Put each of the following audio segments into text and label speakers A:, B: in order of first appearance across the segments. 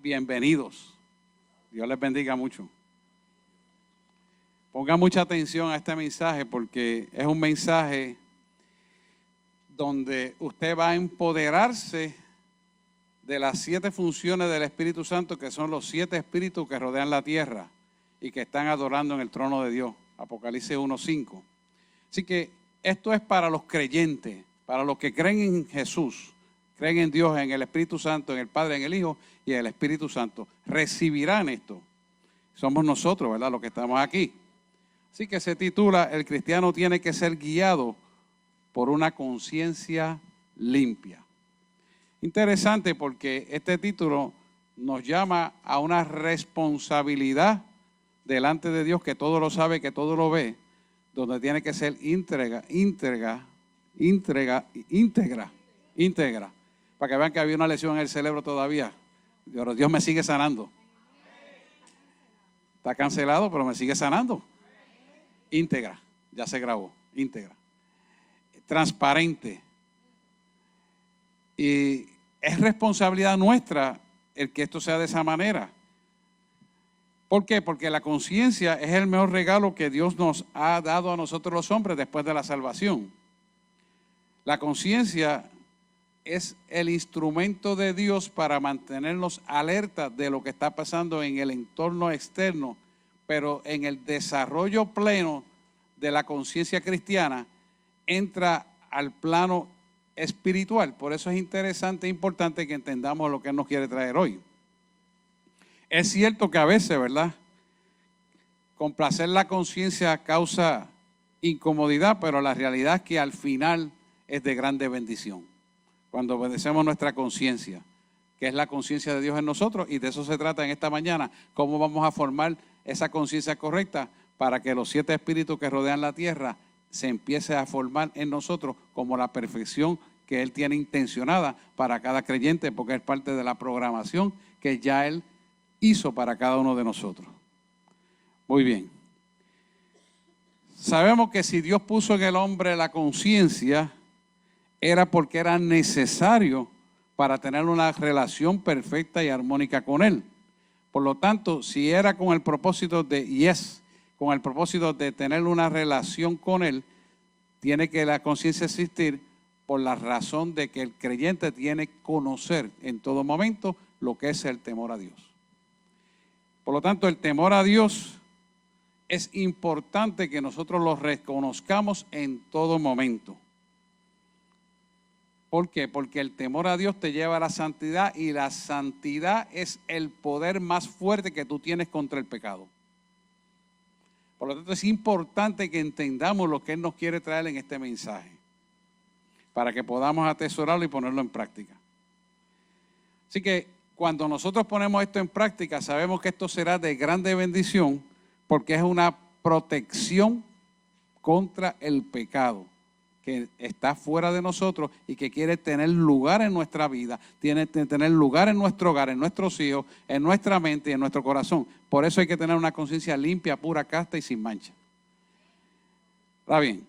A: bienvenidos. Dios les bendiga mucho. Ponga mucha atención a este mensaje porque es un mensaje donde usted va a empoderarse de las 7 funciones del Espíritu Santo, que son los 7 espíritus que rodean la tierra y que están adorando en el trono de Dios. Apocalipsis 1:5. Así que esto es para los creyentes, para los que creen en Jesús, creen en Dios, en el Espíritu Santo, en el Padre, en el Hijo y en el Espíritu Santo. Recibirán esto. Somos nosotros, ¿verdad?, los que estamos aquí. Así que se titula: El cristiano tiene que ser guiado por una conciencia limpia. Interesante porque este título nos llama a una responsabilidad delante de Dios, que todo lo sabe, que todo lo ve, donde tiene que ser íntegra, para que vean que había una lesión en el cerebro todavía. Dios me sigue sanando. Está cancelado, pero me sigue sanando. Íntegra, ya se grabó, íntegra. Transparente. Y es responsabilidad nuestra el que esto sea de esa manera. ¿Por qué? Porque la conciencia es el mejor regalo que Dios nos ha dado a nosotros los hombres después de la salvación. La conciencia es el instrumento de Dios para mantenernos alertas de lo que está pasando en el entorno externo, pero en el desarrollo pleno de la conciencia cristiana entra al plano espiritual. Por eso es interesante e importante que entendamos lo que Él nos quiere traer hoy. Es cierto que a veces, ¿verdad?, complacer la conciencia causa incomodidad, pero la realidad es que al final es de grande bendición. Cuando obedecemos nuestra conciencia, que es la conciencia de Dios en nosotros, y de eso se trata en esta mañana, cómo vamos a formar esa conciencia correcta para que los 7 espíritus que rodean la tierra se empiece a formar en nosotros como la perfección que Él tiene intencionada para cada creyente, porque es parte de la programación que ya Él hizo para cada uno de nosotros. Muy bien. Sabemos que si Dios puso en el hombre la conciencia, era porque era necesario para tener una relación perfecta y armónica con Él. Por lo tanto, si era con el propósito con el propósito de tener una relación con Él, tiene que la conciencia existir por la razón de que el creyente tiene que conocer en todo momento lo que es el temor a Dios. Por lo tanto, el temor a Dios es importante que nosotros lo reconozcamos en todo momento. ¿Por qué? Porque el temor a Dios te lleva a la santidad, y la santidad es el poder más fuerte que tú tienes contra el pecado. Por lo tanto, es importante que entendamos lo que Él nos quiere traer en este mensaje, para que podamos atesorarlo y ponerlo en práctica. Así que cuando nosotros ponemos esto en práctica, sabemos que esto será de grande bendición, porque es una protección contra el pecado que está fuera de nosotros y que quiere tener lugar en nuestra vida, tiene que tener lugar en nuestro hogar, en nuestros hijos, en nuestra mente y en nuestro corazón. Por eso hay que tener una conciencia limpia, pura, casta y sin mancha. Está bien.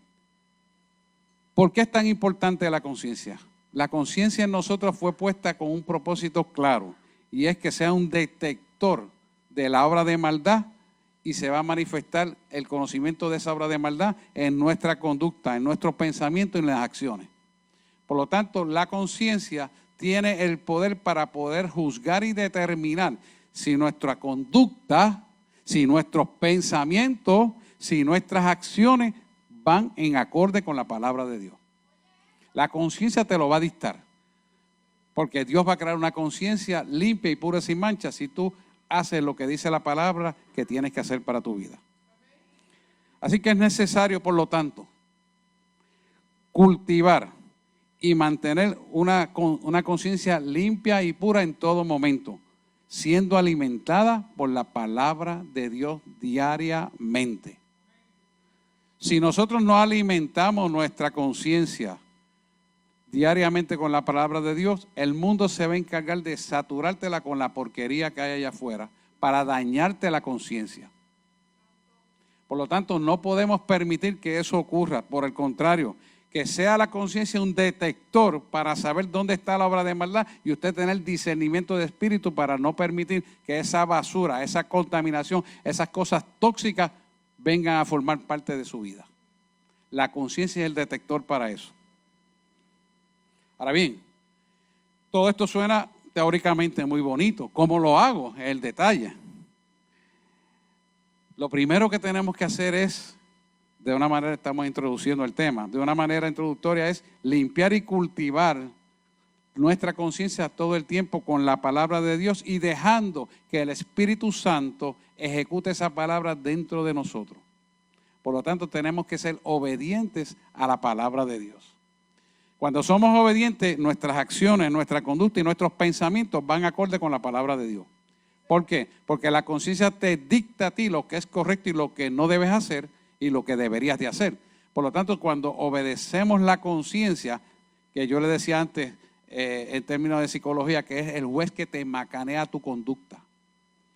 A: ¿Por qué es tan importante la conciencia? La conciencia en nosotros fue puesta con un propósito claro, y es que sea un detector de la obra de maldad, y se va a manifestar el conocimiento de esa obra de maldad en nuestra conducta, en nuestros pensamientos y en las acciones. Por lo tanto, la conciencia tiene el poder para poder juzgar y determinar si nuestra conducta, si nuestros pensamientos, si nuestras acciones van en acorde con la palabra de Dios. La conciencia te lo va a dictar, porque Dios va a crear una conciencia limpia y pura sin mancha si tú haces lo que dice la palabra que tienes que hacer para tu vida. Así que es necesario, por lo tanto, cultivar y mantener una conciencia limpia y pura en todo momento, siendo alimentada por la palabra de Dios diariamente. Si nosotros no alimentamos nuestra conciencia diariamente con la palabra de Dios, el mundo se va a encargar de saturártela con la porquería que hay allá afuera para dañarte la conciencia. Por lo tanto, no podemos permitir que eso ocurra. Por el contrario, que sea la conciencia un detector para saber dónde está la obra de maldad y usted tener discernimiento de espíritu para no permitir que esa basura, esa contaminación, esas cosas tóxicas vengan a formar parte de su vida. La conciencia es el detector para eso. Ahora bien, todo esto suena teóricamente muy bonito. ¿Cómo lo hago? Es el detalle. Lo primero que tenemos que hacer es, de una manera estamos introduciendo el tema, de una manera introductoria es limpiar y cultivar nuestra conciencia todo el tiempo con la palabra de Dios y dejando que el Espíritu Santo ejecute esa palabra dentro de nosotros. Por lo tanto, tenemos que ser obedientes a la palabra de Dios. Cuando somos obedientes, nuestras acciones, nuestra conducta y nuestros pensamientos van acorde con la palabra de Dios. ¿Por qué? Porque la conciencia te dicta a ti lo que es correcto y lo que no debes hacer y lo que deberías de hacer. Por lo tanto, cuando obedecemos la conciencia, que yo le decía antes en términos de psicología, que es el juez que te macanea tu conducta.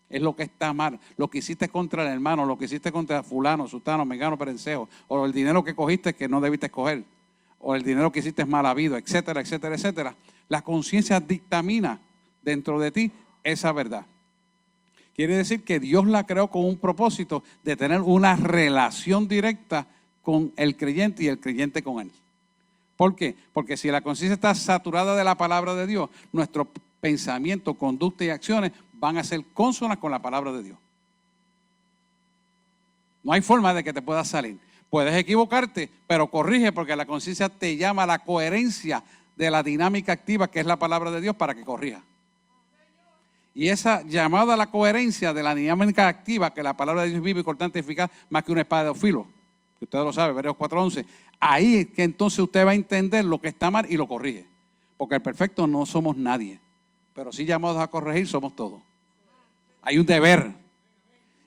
A: Es lo que está mal, lo que hiciste contra el hermano, lo que hiciste contra fulano, sutano, mengano, perencejo, o el dinero que cogiste que no debiste coger, o el dinero que hiciste mal habido, etcétera, etcétera, etcétera. La conciencia dictamina dentro de ti esa verdad. Quiere decir que Dios la creó con un propósito de tener una relación directa con el creyente y el creyente con él. ¿Por qué? Porque si la conciencia está saturada de la palabra de Dios, nuestro pensamiento, conducta y acciones van a ser cónsonas con la palabra de Dios. No hay forma de que te puedas salir. Puedes equivocarte, pero corrige porque la conciencia te llama a la coherencia de la dinámica activa que es la palabra de Dios para que corrija. Y esa llamada a la coherencia de la dinámica activa, que la palabra de Dios vive, cortante y eficaz, más que una espada de dos filos, que usted lo sabe, Hebreos 4:11, ahí es que entonces usted va a entender lo que está mal y lo corrige. Porque el perfecto no somos nadie, pero sí llamados a corregir somos todos. Hay un deber.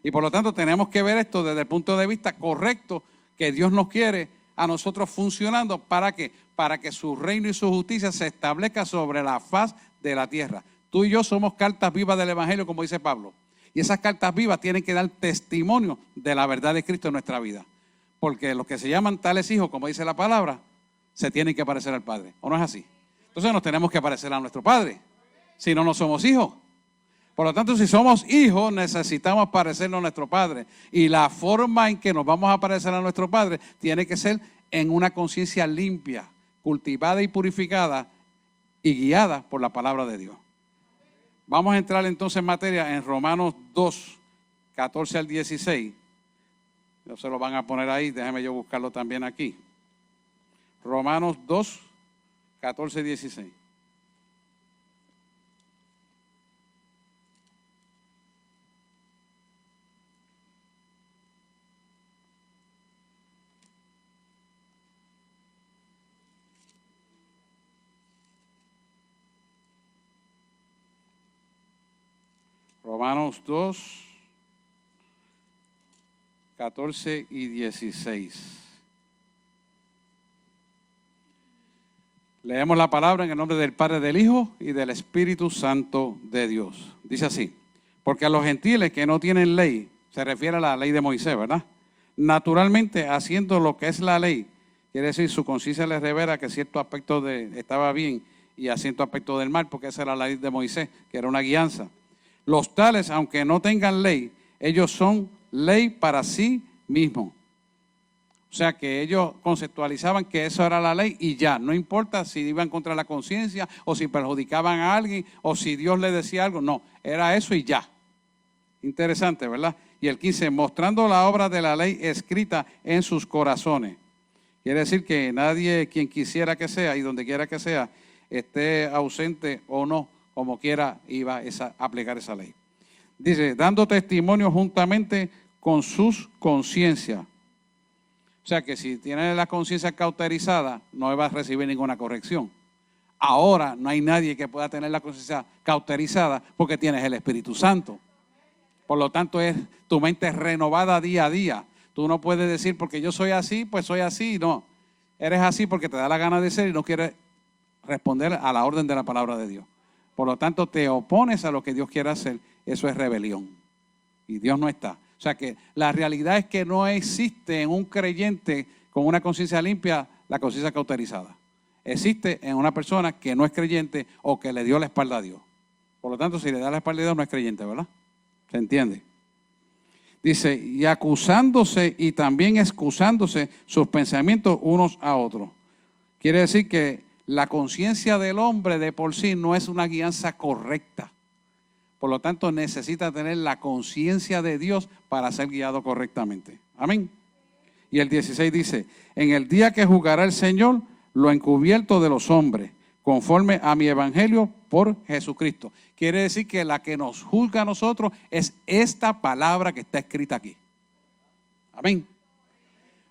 A: Y por lo tanto tenemos que ver esto desde el punto de vista correcto, que Dios nos quiere a nosotros funcionando. ¿Para qué? Para que su reino y su justicia se establezca sobre la faz de la tierra. Tú y yo somos cartas vivas del Evangelio, como dice Pablo. Y esas cartas vivas tienen que dar testimonio de la verdad de Cristo en nuestra vida. Porque los que se llaman tales hijos, como dice la palabra, se tienen que parecer al Padre. ¿O no es así? Entonces nos tenemos que parecer a nuestro Padre. Si no, no somos hijos. Por lo tanto, si somos hijos, necesitamos parecernos a nuestro Padre. Y la forma en que nos vamos a parecer a nuestro Padre tiene que ser en una conciencia limpia, cultivada y purificada y guiada por la palabra de Dios. Vamos a entrar entonces en materia en Romanos 2, 14 al 16. No se lo van a poner ahí, déjame yo buscarlo también aquí. Romanos 2, 14 y 16. Romanos 2, 14 y 16. Leemos la palabra en el nombre del Padre, del Hijo y del Espíritu Santo de Dios. Dice así: porque a los gentiles que no tienen ley, se refiere a la ley de Moisés, ¿verdad? Naturalmente, haciendo lo que es la ley, quiere decir su conciencia les revela que cierto aspecto estaba bien y a cierto aspecto del mal, porque esa era la ley de Moisés, que era una guianza. Los tales, aunque no tengan ley, ellos son ley para sí mismos. O sea que ellos conceptualizaban que eso era la ley y ya, no importa si iban contra la conciencia o si perjudicaban a alguien o si Dios les decía algo, no, era eso y ya. Interesante, ¿verdad? Y el 15, mostrando la obra de la ley escrita en sus corazones. Quiere decir que nadie, quien quisiera que sea y donde quiera que sea, esté ausente o no, como quiera, iba a aplicar esa ley. Dice, dando testimonio juntamente con sus conciencias. O sea que si tiene la conciencia cauterizada, no va a recibir ninguna corrección. Ahora no hay nadie que pueda tener la conciencia cauterizada porque tienes el Espíritu Santo. Por lo tanto, tu mente es renovada día a día. Tú no puedes decir porque yo soy así, pues soy así. No, eres así porque te da la gana de ser y no quieres responder a la orden de la palabra de Dios. Por lo tanto, te opones a lo que Dios quiere hacer. Eso es rebelión. Y Dios no está. O sea que la realidad es que no existe en un creyente con una conciencia limpia la conciencia cauterizada. Existe en una persona que no es creyente o que le dio la espalda a Dios. Por lo tanto, si le da la espalda a Dios, no es creyente, ¿verdad? ¿Se entiende? Dice, y acusándose y también excusándose sus pensamientos unos a otros. Quiere decir que la conciencia del hombre de por sí no es una guianza correcta. Por lo tanto, necesita tener la conciencia de Dios para ser guiado correctamente. Amén. Y el 16 dice, en el día que juzgará el Señor lo encubierto de los hombres, conforme a mi evangelio por Jesucristo. Quiere decir que la que nos juzga a nosotros es esta palabra que está escrita aquí. Amén.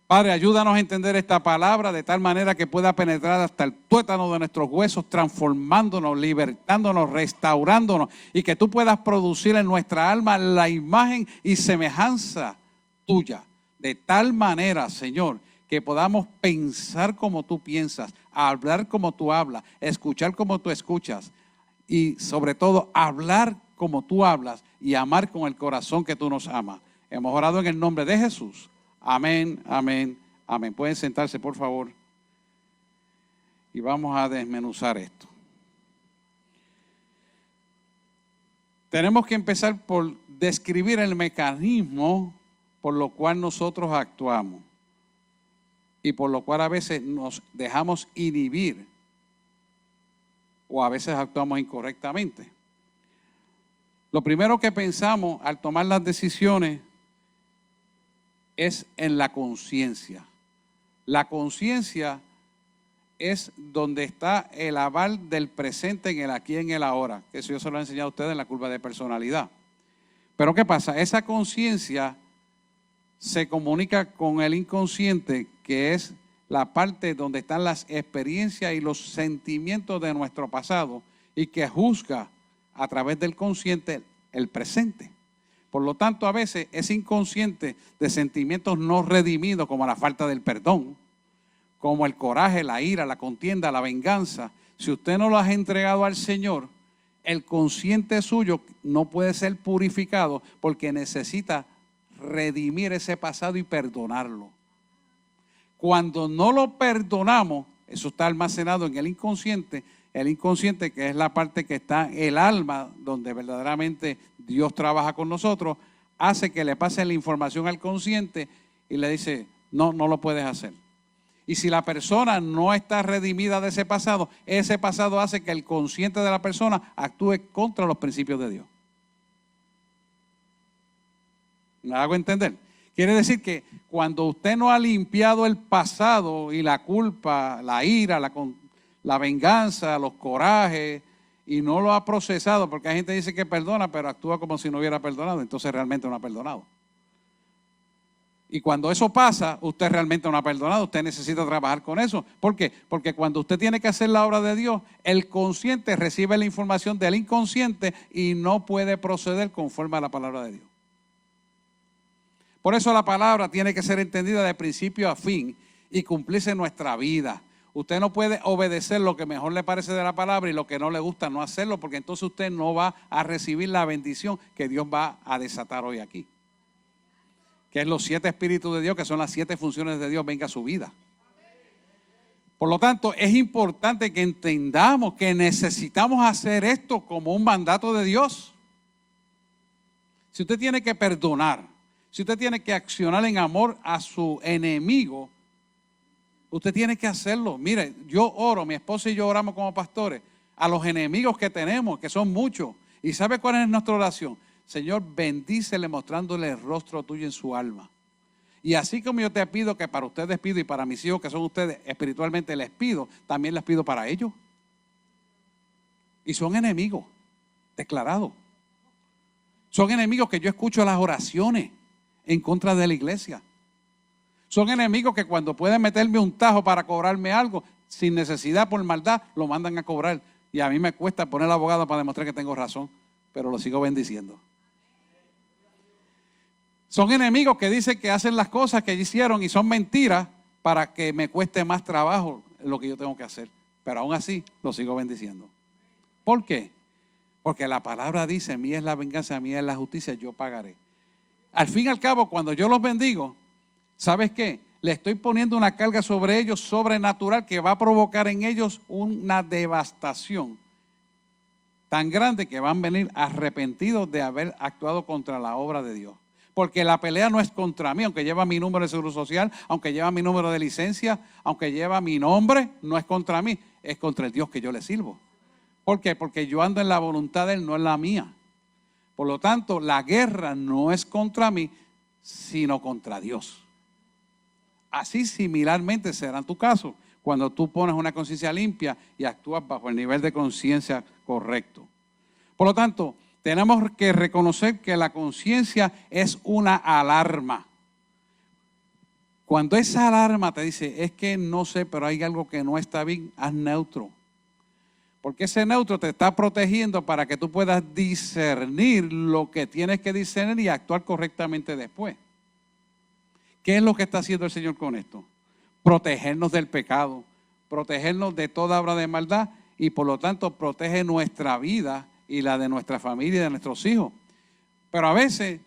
A: Padre, ayúdanos a entender esta palabra de tal manera que pueda penetrar hasta el tuétano de nuestros huesos, transformándonos, libertándonos, restaurándonos, y que tú puedas producir en nuestra alma la imagen y semejanza tuya. De tal manera, Señor, que podamos pensar como tú piensas, hablar como tú hablas, escuchar como tú escuchas y sobre todo hablar como tú hablas y amar con el corazón que tú nos amas. Hemos orado en el nombre de Jesús. Amén, amén, amén. Pueden sentarse, por favor. Y vamos a desmenuzar esto. Tenemos que empezar por describir el mecanismo por lo cual nosotros actuamos y por lo cual a veces nos dejamos inhibir o a veces actuamos incorrectamente. Lo primero que pensamos al tomar las decisiones es en la conciencia. La conciencia es donde está el aval del presente en el aquí y en el ahora. Eso yo se lo he enseñado a ustedes en la curva de personalidad. Pero ¿qué pasa? Esa conciencia se comunica con el inconsciente, que es la parte donde están las experiencias y los sentimientos de nuestro pasado y que juzga a través del consciente el presente. Por lo tanto, a veces es inconsciente de sentimientos no redimidos como la falta del perdón, como el coraje, la ira, la contienda, la venganza. Si usted no lo ha entregado al Señor, el consciente suyo no puede ser purificado porque necesita redimir ese pasado y perdonarlo. Cuando no lo perdonamos, eso está almacenado en el inconsciente que es la parte que está el alma, donde verdaderamente Dios trabaja con nosotros, hace que le pase la información al consciente y le dice, no lo puedes hacer. Y si la persona no está redimida de ese pasado hace que el consciente de la persona actúe contra los principios de Dios. ¿Me hago entender? Quiere decir que cuando usted no ha limpiado el pasado y la culpa, la ira, la venganza, los corajes, y no lo ha procesado, porque hay gente que dice que perdona, pero actúa como si no hubiera perdonado, entonces realmente no ha perdonado. Y cuando eso pasa, usted realmente no ha perdonado, usted necesita trabajar con eso. ¿Por qué? Porque cuando usted tiene que hacer la obra de Dios, el consciente recibe la información del inconsciente y no puede proceder conforme a la palabra de Dios. Por eso la palabra tiene que ser entendida de principio a fin y cumplirse en nuestra vida. Usted no puede obedecer lo que mejor le parece de la palabra y lo que no le gusta no hacerlo, porque entonces usted no va a recibir la bendición que Dios va a desatar hoy aquí. Que es los 7 espíritus de Dios, que son las 7 funciones de Dios, venga a su vida. Por lo tanto, es importante que entendamos que necesitamos hacer esto como un mandato de Dios. Si usted tiene que perdonar, si usted tiene que accionar en amor a su enemigo, usted tiene que hacerlo. Mire, yo oro, mi esposa y yo oramos como pastores a los enemigos que tenemos, que son muchos. ¿Y sabe cuál es nuestra oración? Señor, bendícele mostrándole el rostro tuyo en su alma. Y así como yo te pido que para ustedes pido y para mis hijos que son ustedes espiritualmente les pido, también les pido para ellos. Y son enemigos declarados. Son enemigos que yo escucho las oraciones en contra de la iglesia. Son enemigos que cuando pueden meterme un tajo para cobrarme algo, sin necesidad por maldad, lo mandan a cobrar. Y a mí me cuesta poner al abogado para demostrar que tengo razón, pero lo sigo bendiciendo. Son enemigos que dicen que hacen las cosas que hicieron y son mentiras para que me cueste más trabajo lo que yo tengo que hacer. Pero aún así, lo sigo bendiciendo. ¿Por qué? Porque la palabra dice, mía es la venganza, mía es la justicia, yo pagaré. Al fin y al cabo, cuando yo los bendigo, ¿sabes qué? le estoy poniendo una carga sobre ellos sobrenatural que va a provocar en ellos una devastación tan grande que van a venir arrepentidos de haber actuado contra la obra de Dios. Porque la pelea no es contra mí, aunque lleva mi número de seguro social, aunque lleva mi número de licencia, aunque lleva mi nombre, no es contra mí, es contra el Dios que yo le sirvo. ¿Por qué? Porque yo ando en la voluntad de Él, no en la mía. Por lo tanto, la guerra no es contra mí, sino contra Dios. Así similarmente será en tu caso, cuando tú pones una conciencia limpia y actúas bajo el nivel de conciencia correcto. Por lo tanto, tenemos que reconocer que la conciencia es una alarma. Cuando esa alarma te dice, es que no sé, pero hay algo que no está bien, haz neutro. Porque ese neutro te está protegiendo para que tú puedas discernir lo que tienes que discernir y actuar correctamente después. ¿Qué es lo que está haciendo el Señor con esto? Protegernos del pecado, protegernos de toda obra de maldad y por lo tanto protege nuestra vida y la de nuestra familia y de nuestros hijos. Pero a veces,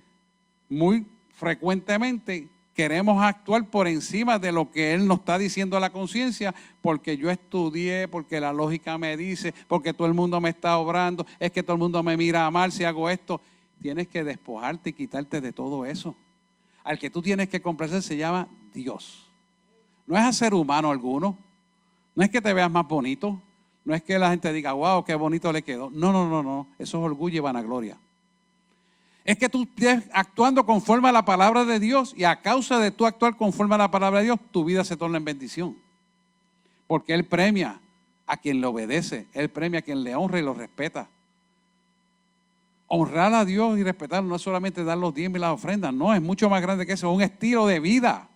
A: muy frecuentemente, queremos actuar por encima de lo que Él nos está diciendo a la conciencia, porque yo estudié, porque la lógica me dice, porque todo el mundo me está obrando, es que todo el mundo me mira mal si hago esto. Tienes que despojarte y quitarte de todo eso. Al que tú tienes que complacer se llama Dios. No es a ser humano alguno, no es que te veas más bonito, no es que la gente diga, wow, qué bonito le quedó. No, eso es orgullo y vanagloria. Es que tú estés actuando conforme a la palabra de Dios y a causa de tú actuar conforme a la palabra de Dios, tu vida se torna en bendición. Porque Él premia a quien le obedece, Él premia a quien le honra y lo respeta. Honrar a Dios y respetarlo no es solamente dar los diezmos y las ofrendas, no, es mucho más grande que eso, es un estilo de vida.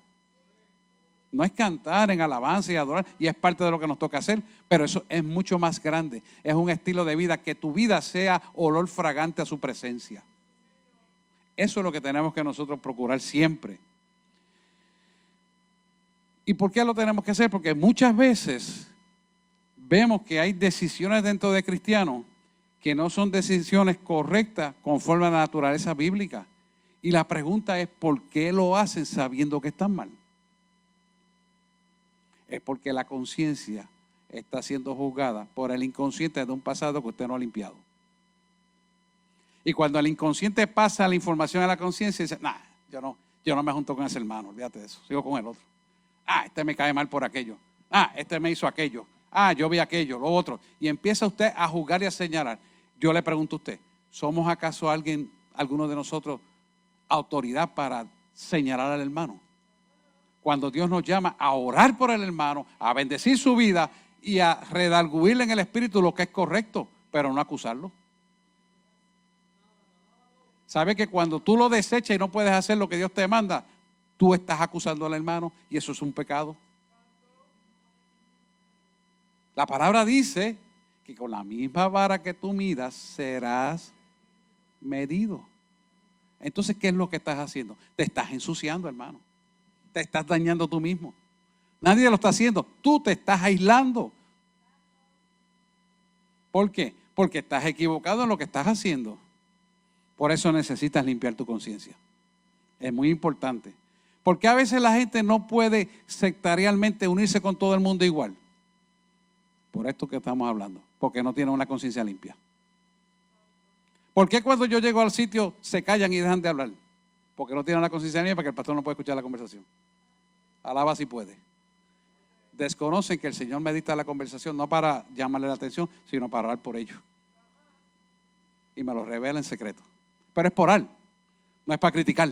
A: No es cantar en alabanza y adorar, y es parte de lo que nos toca hacer, pero eso es mucho más grande. Es un estilo de vida, que tu vida sea olor fragante a su presencia. Eso es lo que tenemos que nosotros procurar siempre. ¿Y por qué lo tenemos que hacer? Porque muchas veces vemos que hay decisiones dentro de cristianos que no son decisiones correctas conforme a la naturaleza bíblica. Y la pregunta es, ¿por qué lo hacen sabiendo que están mal? Es porque la conciencia está siendo juzgada por el inconsciente de un pasado que usted no ha limpiado. Y cuando el inconsciente pasa la información a la conciencia, dice, nah, yo no me junto con ese hermano, olvídate de eso, sigo con el otro. Este me cae mal por aquello. Este me hizo aquello. Yo vi aquello, lo otro. Y empieza usted a juzgar y a señalar. Yo le pregunto a usted, ¿somos acaso alguno de nosotros, autoridad para señalar al hermano? Cuando Dios nos llama a orar por el hermano, a bendecir su vida y a redarguirle en el espíritu lo que es correcto, pero no acusarlo. ¿Sabe que cuando tú lo desechas y no puedes hacer lo que Dios te manda, tú estás acusando al hermano y eso es un pecado? La palabra dice que con la misma vara que tú midas serás medido. Entonces, ¿qué es lo que estás haciendo? Te estás ensuciando, hermano. Te estás dañando tú mismo. Nadie lo está haciendo. Tú te estás aislando. ¿Por qué? Porque estás equivocado en lo que estás haciendo. Por eso necesitas limpiar tu conciencia. Es muy importante. Porque a veces la gente no puede sectarialmente unirse con todo el mundo igual. Por esto que estamos hablando. Porque no tienen una conciencia limpia. ¿Por qué cuando yo llego al sitio se callan y dejan de hablar? Porque no tienen una conciencia limpia, porque el pastor no puede escuchar la conversación. Alaba si puede. Desconocen que el Señor medita la conversación no para llamarle la atención, sino para orar por ellos. Y me lo revela en secreto. Pero es por orar, no es para criticar.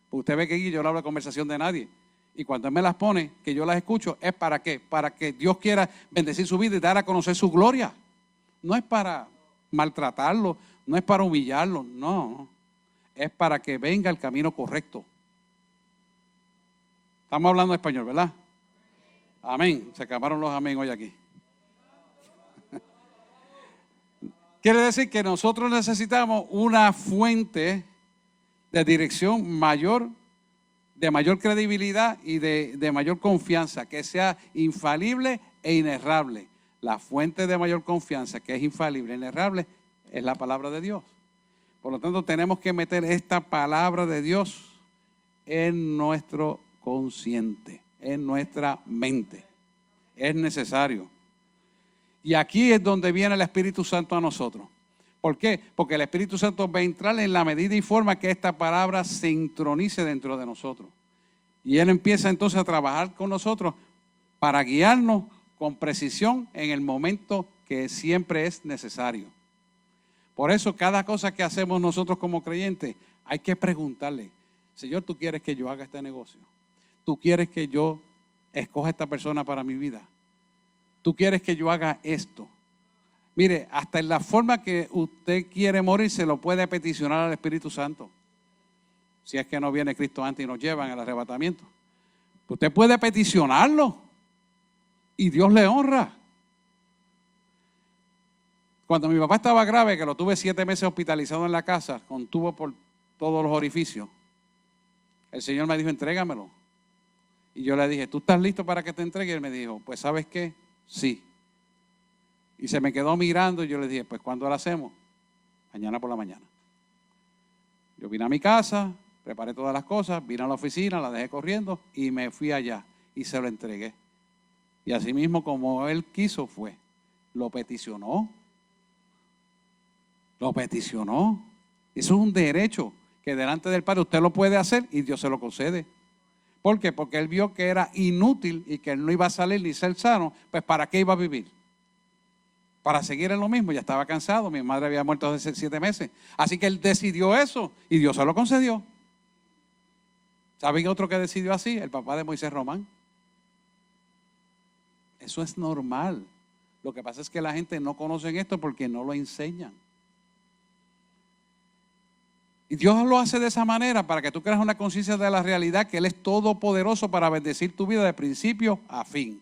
A: Porque usted ve que yo no hablo de conversación de nadie. Y cuando Él me las pone, que yo las escucho, ¿es para qué? Para que Dios quiera bendecir su vida y dar a conocer su gloria. No es para maltratarlo, no es para humillarlo, no. Es para que venga el camino correcto. Estamos hablando español, ¿verdad? Amén. Se acabaron los amén hoy aquí. Quiere decir que nosotros necesitamos una fuente de dirección mayor, de mayor credibilidad y de mayor confianza, que sea infalible e inerrable. La fuente de mayor confianza, que es infalible e inerrable, es la palabra de Dios. Por lo tanto, tenemos que meter esta palabra de Dios en nuestro consciente. en nuestra mente. Es necesario. Y aquí es donde viene el Espíritu Santo a nosotros. ¿Por qué? Porque el Espíritu Santo va a entrar en la medida y forma que esta palabra se intronice dentro de nosotros. Y Él empieza entonces a trabajar con nosotros para guiarnos con precisión en el momento que siempre es necesario. Por eso cada cosa que hacemos nosotros como creyentes hay que preguntarle: Señor, ¿tú quieres que yo haga este negocio? ¿Tú quieres que yo escoja a esta persona para mi vida? ¿Tú quieres que yo haga esto? Mire, hasta en la forma que usted quiere morir se lo puede peticionar al Espíritu Santo. Si es que no viene Cristo antes y nos llevan al arrebatamiento. Usted puede peticionarlo y Dios le honra. Cuando mi papá estaba grave, que lo tuve 7 meses hospitalizado en la casa, con tubo por todos los orificios, el Señor me dijo: entrégamelo. Y yo le dije: ¿tú estás listo para que te entregue? Y él me dijo: pues ¿sabes qué? Sí. Y se me quedó mirando y yo le dije: pues ¿cuándo lo hacemos? Mañana por la mañana. Yo vine a mi casa, preparé todas las cosas, vine a la oficina, la dejé corriendo y me fui allá y se lo entregué. Y así mismo como él quiso fue. Lo peticionó. Lo peticionó. Eso es un derecho que delante del Padre usted lo puede hacer y Dios se lo concede. ¿Por qué? Porque él vio que era inútil y que él no iba a salir ni ser sano. Pues ¿para qué iba a vivir? Para seguir en lo mismo. Ya estaba cansado. Mi madre había muerto hace 7 meses. Así que él decidió eso y Dios se lo concedió. ¿Saben otro que decidió así? El papá de Moisés Román. Eso es normal. Lo que pasa es que la gente no conoce esto porque no lo enseñan. Y Dios lo hace de esa manera para que tú creas una conciencia de la realidad que Él es todopoderoso para bendecir tu vida de principio a fin.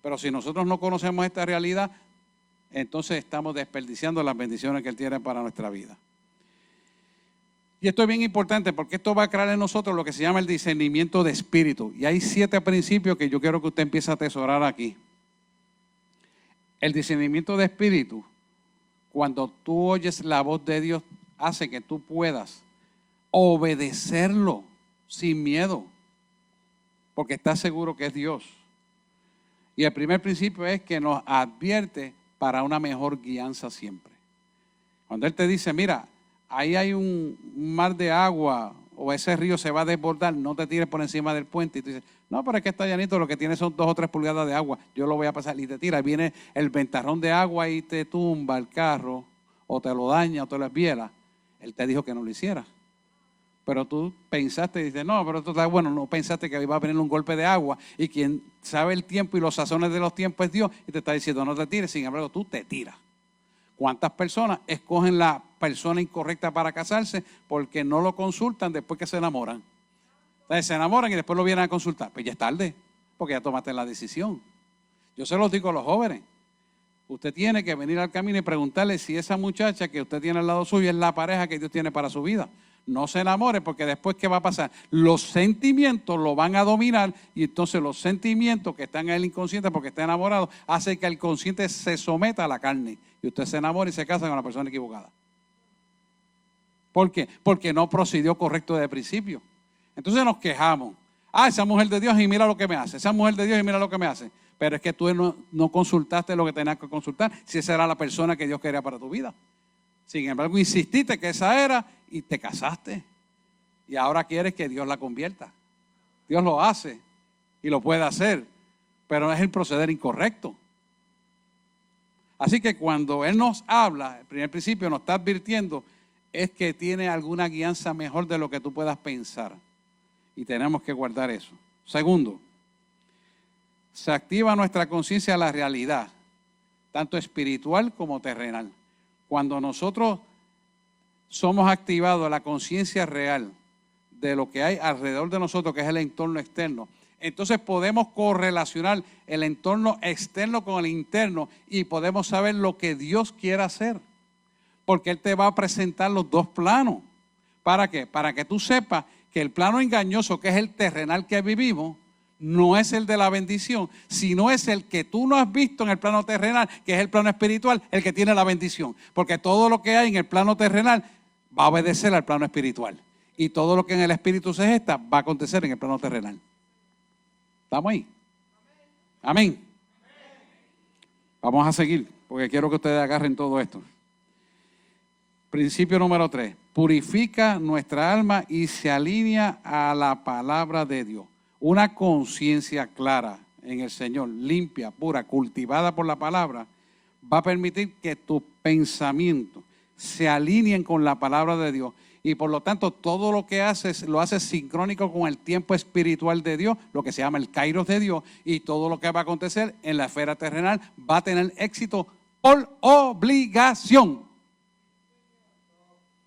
A: Pero si nosotros no conocemos esta realidad, entonces estamos desperdiciando las bendiciones que Él tiene para nuestra vida. Y esto es bien importante porque esto va a crear en nosotros lo que se llama el discernimiento de espíritu. Y hay 7 principios que yo quiero que usted empiece a atesorar aquí. El discernimiento de espíritu, cuando tú oyes la voz de Dios, hace que tú puedas obedecerlo sin miedo, porque estás seguro que es Dios. Y el primer principio es que nos advierte para una mejor guianza siempre. Cuando Él te dice: mira, ahí hay un mar de agua o ese río se va a desbordar, no te tires por encima del puente. Y tú dices: no, pero es que está llanito, lo que tiene son 2 o 3 pulgadas de agua, yo lo voy a pasar. Y te tira, viene el ventarrón de agua y te tumba el carro, o te lo daña, o te lo esbiela. Él te dijo que no lo hiciera. Pero tú pensaste y dices: no, pero esto está bueno. No pensaste que iba a venir un golpe de agua. Y quien sabe el tiempo y los sazones de los tiempos es Dios. Y te está diciendo: no te tires. Sin embargo, tú te tiras. ¿Cuántas personas escogen la persona incorrecta para casarse porque no lo consultan después que se enamoran? Entonces se enamoran y después lo vienen a consultar. Pues ya es tarde, porque ya tomaste la decisión. Yo se los digo a los jóvenes. Usted tiene que venir al camino y preguntarle si esa muchacha que usted tiene al lado suyo es la pareja que Dios tiene para su vida. No se enamore, porque después ¿qué va a pasar? Los sentimientos lo van a dominar y entonces los sentimientos que están en el inconsciente porque está enamorado hacen que el consciente se someta a la carne y usted se enamora y se casa con la persona equivocada. ¿Por qué? Porque no procedió correcto desde el principio. Entonces nos quejamos. Esa mujer de Dios y mira lo que me hace. Esa mujer de Dios y mira lo que me hace. Pero es que tú no consultaste lo que tenías que consultar, si esa era la persona que Dios quería para tu vida. Sin embargo, insististe que esa era y te casaste. Y ahora quieres que Dios la convierta. Dios lo hace y lo puede hacer, pero es el proceder incorrecto. Así que cuando Él nos habla, el primer principio nos está advirtiendo, es que tiene alguna guianza mejor de lo que tú puedas pensar. Y tenemos que guardar eso. Segundo, se activa nuestra conciencia a la realidad, tanto espiritual como terrenal. Cuando nosotros somos activados a la conciencia real de lo que hay alrededor de nosotros, que es el entorno externo, entonces podemos correlacionar el entorno externo con el interno y podemos saber lo que Dios quiere hacer. Porque Él te va a presentar los 2 planos. ¿Para qué? Para que tú sepas que el plano engañoso, que es el terrenal que vivimos, no es el de la bendición, sino es el que tú no has visto en el plano terrenal, que es el plano espiritual, el que tiene la bendición. Porque todo lo que hay en el plano terrenal va a obedecer al plano espiritual. Y todo lo que en el espíritu se gesta va a acontecer en el plano terrenal. ¿Estamos ahí? Amén. Vamos a seguir, porque quiero que ustedes agarren todo esto. Principio número 3. Purifica nuestra alma y se alinea a la palabra de Dios. Una conciencia clara en el Señor, limpia, pura, cultivada por la palabra, va a permitir que tus pensamientos se alineen con la palabra de Dios. Y por lo tanto, todo lo que haces, lo haces sincrónico con el tiempo espiritual de Dios, lo que se llama el kairos de Dios, y todo lo que va a acontecer en la esfera terrenal va a tener éxito por obligación.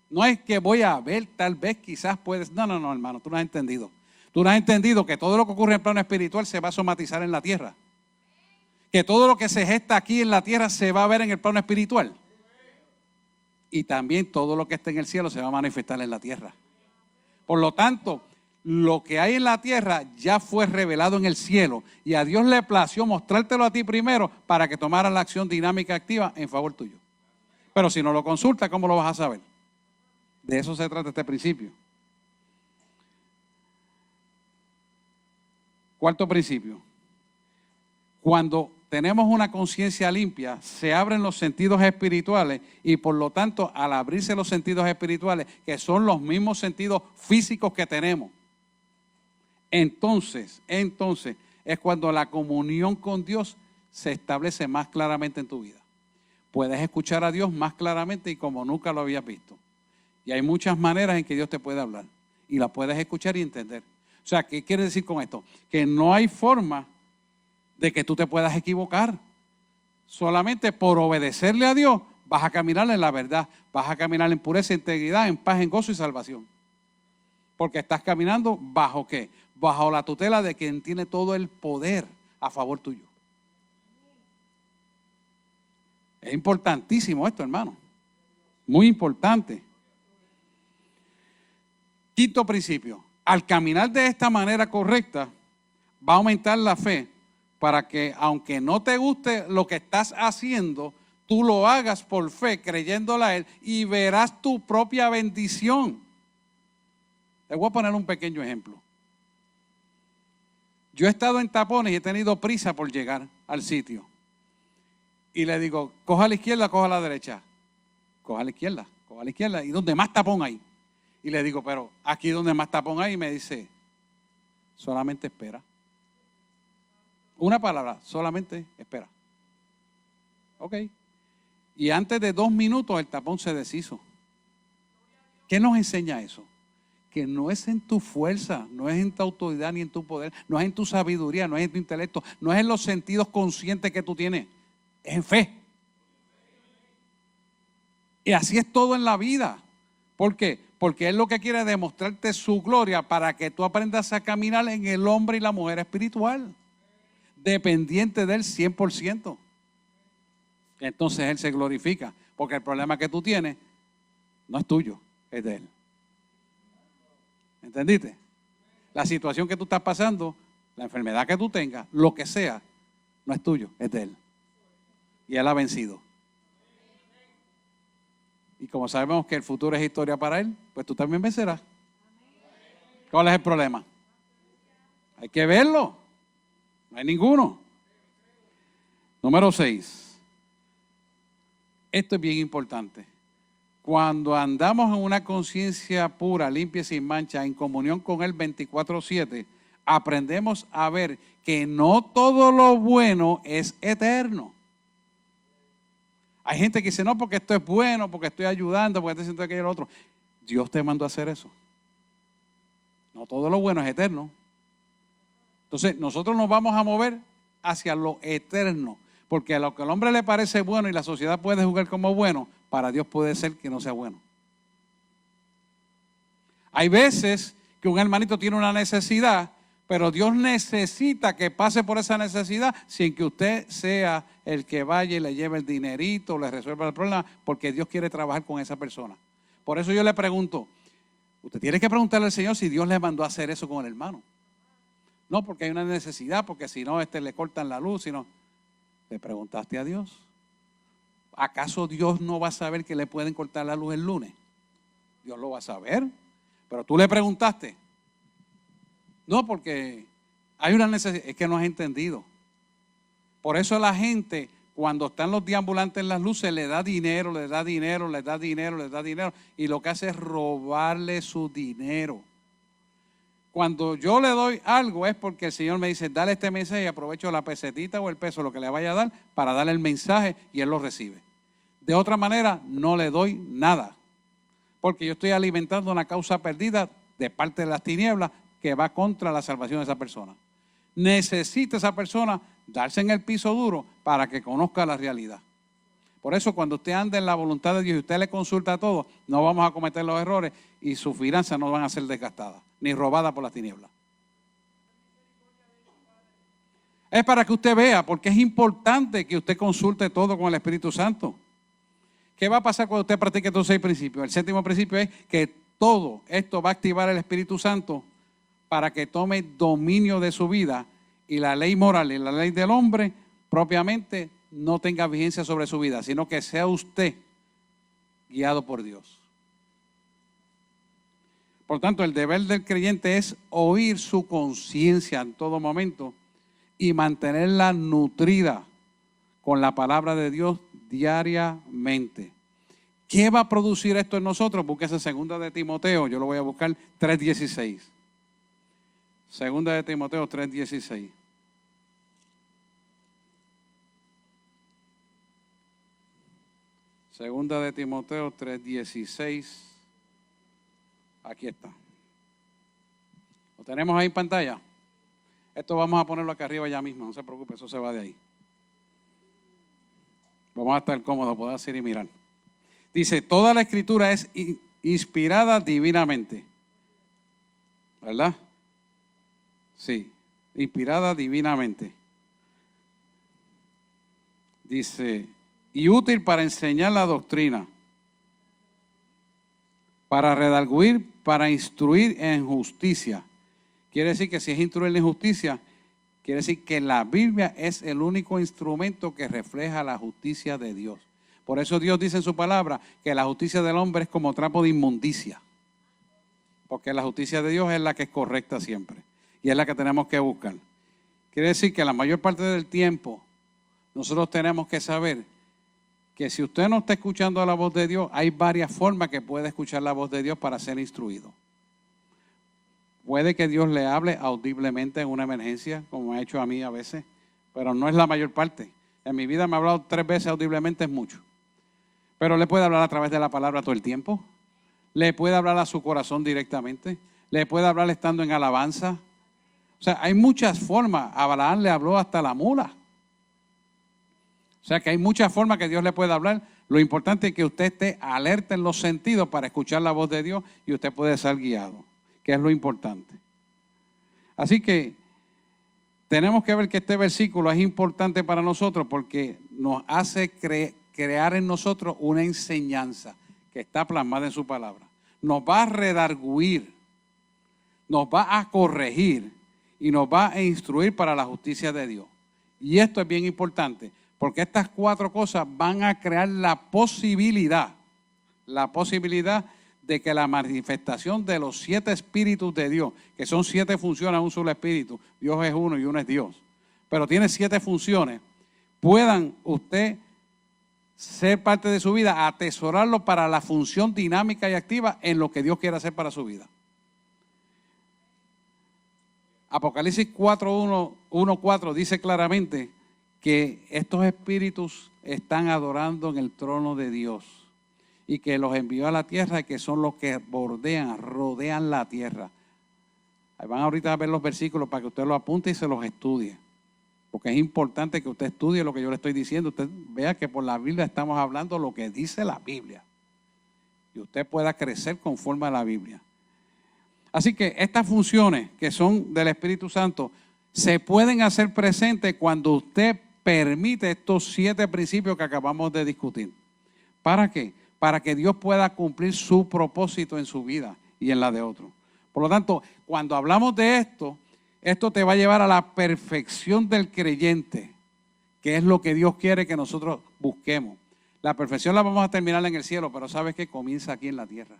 A: No es que voy a ver, tal vez, quizás puedes. No, hermano, tú no has entendido. Tú no has entendido que todo lo que ocurre en el plano espiritual se va a somatizar en la tierra. Que todo lo que se gesta aquí en la tierra se va a ver en el plano espiritual. Y también todo lo que está en el cielo se va a manifestar en la tierra. Por lo tanto, lo que hay en la tierra ya fue revelado en el cielo. Y a Dios le plació mostrártelo a ti primero para que tomaras la acción dinámica activa en favor tuyo. Pero si no lo consultas, ¿cómo lo vas a saber? De eso se trata este principio. Cuarto principio. Cuando tenemos una conciencia limpia, se abren los sentidos espirituales y por lo tanto, al abrirse los sentidos espirituales, que son los mismos sentidos físicos que tenemos, entonces es cuando la comunión con Dios se establece más claramente en tu vida. Puedes escuchar a Dios más claramente y como nunca lo habías visto. Y hay muchas maneras en que Dios te puede hablar y la puedes escuchar y entender. O sea, ¿qué quiere decir con esto? Que no hay forma de que tú te puedas equivocar. Solamente por obedecerle a Dios vas a caminar en la verdad, vas a caminar en pureza, integridad, en paz, en gozo y salvación. Porque estás caminando ¿bajo qué? Bajo la tutela de quien tiene todo el poder a favor tuyo. Es importantísimo esto, hermano. Muy importante. Quinto principio. Al caminar de esta manera correcta, va a aumentar la fe para que, aunque no te guste lo que estás haciendo, tú lo hagas por fe, creyéndole a Él, y verás tu propia bendición. Te voy a poner un pequeño ejemplo. Yo he estado en tapones y he tenido prisa por llegar al sitio. Y le digo, coja a la izquierda, coja a la derecha. Coja a la izquierda, coja a la izquierda. ¿Y dónde más tapón hay? Y le digo, pero aquí donde más tapón hay, y me dice, solamente espera. Una palabra, solamente espera. Ok. Y antes de 2 minutos el tapón se deshizo. ¿Qué nos enseña eso? Que no es en tu fuerza, no es en tu autoridad ni en tu poder, no es en tu sabiduría, no es en tu intelecto, no es en los sentidos conscientes que tú tienes, es en fe. Y así es todo en la vida. ¿Por qué? Porque Él lo que quiere es demostrarte su gloria para que tú aprendas a caminar en el hombre y la mujer espiritual, dependiente de Él 100%. Entonces Él se glorifica, porque el problema que tú tienes no es tuyo, es de Él. ¿Entendiste? La situación que tú estás pasando, la enfermedad que tú tengas, lo que sea, no es tuyo, es de Él. Y Él ha vencido. Y como sabemos que el futuro es historia para Él, pues tú también vencerás. ¿Cuál es el problema? Hay que verlo. No hay ninguno. Número 6. Esto es bien importante. Cuando andamos en una conciencia pura, limpia y sin mancha, en comunión con Él 24/7, aprendemos a ver que no todo lo bueno es eterno. Hay gente que dice, no, porque esto es bueno, porque estoy ayudando, porque estoy haciendo aquello y lo otro. Dios te mandó a hacer eso. No todo lo bueno es eterno. Entonces, nosotros nos vamos a mover hacia lo eterno. Porque a lo que al hombre le parece bueno y la sociedad puede jugar como bueno, para Dios puede ser que no sea bueno. Hay veces que un hermanito tiene una necesidad, pero Dios necesita que pase por esa necesidad sin que usted sea el que vaya y le lleve el dinerito, le resuelva el problema, porque Dios quiere trabajar con esa persona. Por eso yo le pregunto, usted tiene que preguntarle al Señor si Dios le mandó a hacer eso con el hermano. No, porque hay una necesidad, porque si no, le cortan la luz, si no. ¿Le preguntaste a Dios? ¿Acaso Dios no va a saber que le pueden cortar la luz el lunes? Dios lo va a saber, pero tú le preguntaste. No, porque Hay una necesidad, es que no has entendido. Por eso la gente, cuando están los deambulantes en las luces, le da dinero, le da dinero, le da dinero, le da dinero, y lo que hace es robarle su dinero. Cuando yo le doy algo es porque el Señor me dice, dale este mensaje y aprovecho la pesetita o el peso, lo que le vaya a dar, para darle el mensaje y él lo recibe. De otra manera, no le doy nada, porque yo estoy alimentando una causa perdida de parte de las tinieblas que va contra la salvación de esa persona. Necesita esa persona darse en el piso duro para que conozca la realidad. Por eso cuando usted anda en la voluntad de Dios y usted le consulta todo, no vamos a cometer los errores y sus finanzas no van a ser desgastadas, ni robadas por las tinieblas. Es para que usted vea, porque es importante que usted consulte todo con el Espíritu Santo. ¿Qué va a pasar cuando usted practique estos 6 principios? El 7º principio es que todo esto va a activar el Espíritu Santo para que tome dominio de su vida y la ley moral y la ley del hombre propiamente no tenga vigencia sobre su vida, sino que sea usted guiado por Dios. Por tanto, el deber del creyente es oír su conciencia en todo momento y mantenerla nutrida con la palabra de Dios diariamente. ¿Qué va a producir esto en nosotros? Búsquese 2 de Timoteo, yo lo voy a buscar, 3:16. 2 de Timoteo 3:16. Segunda de Timoteo 3:16. Aquí está. ¿Lo tenemos ahí en pantalla? Esto vamos a ponerlo acá arriba ya mismo, no se preocupe, eso se va de ahí. Vamos a estar cómodos, podemos ir y mirar. Dice, toda la escritura es inspirada divinamente. ¿Verdad? Sí, inspirada divinamente. Dice, y útil para enseñar la doctrina, para redarguir, para instruir en justicia. Quiere decir que si es instruir en justicia, quiere decir que la Biblia es el único instrumento que refleja la justicia de Dios. Por eso Dios dice en su palabra que la justicia del hombre es como trapo de inmundicia. Porque la justicia de Dios es la que es correcta siempre. Y es la que tenemos que buscar. Quiere decir que la mayor parte del tiempo nosotros tenemos que saber que si usted no está escuchando la voz de Dios, hay varias formas que puede escuchar la voz de Dios para ser instruido. Puede que Dios le hable audiblemente en una emergencia, como ha hecho a mí a veces, pero no es la mayor parte. En mi vida me ha hablado 3 veces audiblemente, es mucho. Pero le puede hablar a través de la palabra todo el tiempo. Le puede hablar a su corazón directamente. Le puede hablar estando en alabanza. O sea, hay muchas formas. A Balaam le habló hasta la mula. O sea que hay muchas formas que Dios le puede hablar. Lo importante es que usted esté alerta en los sentidos para escuchar la voz de Dios y usted puede ser guiado, que es lo importante. Así que tenemos que ver que este versículo es importante para nosotros porque nos hace crear en nosotros una enseñanza que está plasmada en su palabra. Nos va a redarguir, nos va a corregir y nos va a instruir para la justicia de Dios. Y esto es bien importante porque estas 4 cosas van a crear la posibilidad de que la manifestación de los 7 espíritus de Dios, que son 7 funciones a un solo espíritu, Dios es uno y uno es Dios, pero tiene 7 funciones, puedan usted ser parte de su vida, atesorarlo para la función dinámica y activa en lo que Dios quiere hacer para su vida. Apocalipsis 4:1-4 dice claramente que estos espíritus están adorando en el trono de Dios y que los envió a la tierra y que son los que rodean la tierra. Ahí van ahorita a ver los versículos para que usted los apunte y se los estudie. Porque es importante que usted estudie lo que yo le estoy diciendo. Usted vea que por la Biblia estamos hablando lo que dice la Biblia. Y usted pueda crecer conforme a la Biblia. Así que estas funciones que son del Espíritu Santo se pueden hacer presentes cuando usted permite estos 7 principios que acabamos de discutir. ¿Para qué? Para que Dios pueda cumplir su propósito en su vida y en la de otros. Por lo tanto, cuando hablamos de esto, esto te va a llevar a la perfección del creyente, que es lo que Dios quiere que nosotros busquemos. La perfección la vamos a terminar en el cielo, pero ¿sabes qué? Comienza aquí en la tierra.